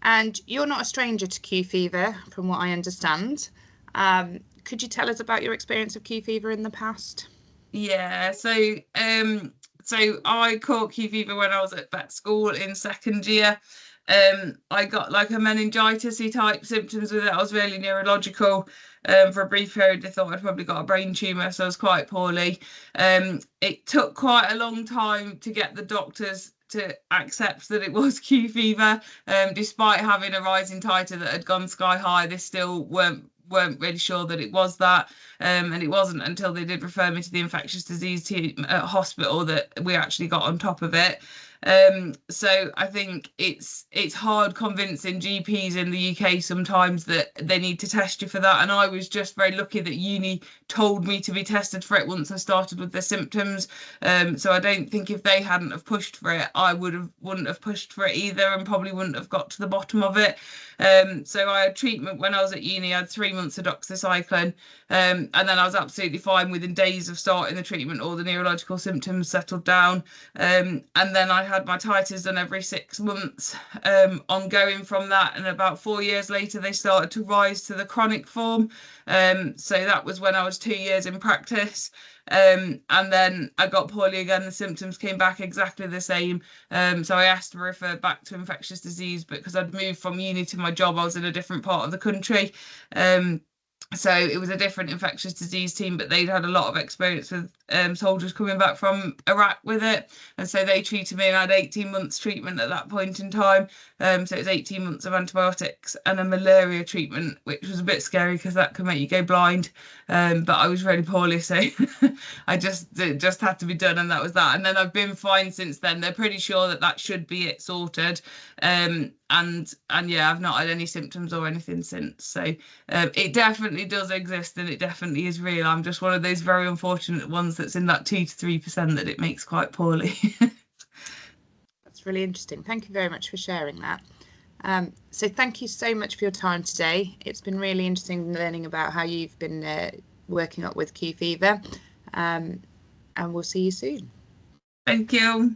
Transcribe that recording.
And you're not a stranger to Q fever, from what I understand. Could you tell us about your experience of Q fever in the past? Yeah, so I caught Q fever when I was at vet school in second year. I got like a meningitis-y type symptoms with it. I was really neurological. For a brief period, they thought I'd probably got a brain tumor, so I was quite poorly. It took quite a long time to get the doctors to accept that it was Q fever. Despite having a rising titer that had gone sky high, they still weren't really sure that it was that. And it wasn't until they did refer me to the infectious disease team at hospital that we actually got on top of it. So I think it's hard convincing GPs in the UK sometimes that they need to test you for that. And I was just very lucky that uni told me to be tested for it once I started with the symptoms. So I don't think if they hadn't have pushed for it, I wouldn't have pushed for it either, and probably wouldn't have got to the bottom of it. So I had treatment when I was at uni. I had 3 months of doxycycline, and then I was absolutely fine within days of starting the treatment. All the neurological symptoms settled down, and then I had my titers done every 6 months, ongoing from that. And about 4 years later, they started to rise to the chronic form. So that was when I was 2 years in practice. And then I got poorly again. The symptoms came back exactly the same. So I asked to refer back to infectious disease, but because I'd moved from uni to my job, I was in a different part of the country. So it was a different infectious disease team, but they'd had a lot of experience with soldiers coming back from Iraq with it, and so they treated me, and I had 18 months treatment at that point in time. So it was 18 months of antibiotics and a malaria treatment, which was a bit scary because that could make you go blind. But I was really poorly, so it just had to be done, and that was that. And then I've been fine since then. They're pretty sure that that should be it sorted. And yeah, I've not had any symptoms or anything since. So it definitely does exist, and it definitely is real. I'm just one of those very unfortunate ones that's in that 2 to 3% that it makes quite poorly. That's really interesting. Thank you very much for sharing that. So thank you so much for your time today. It's been really interesting learning about how you've been working up with Q fever, and we'll see you soon. Thank you.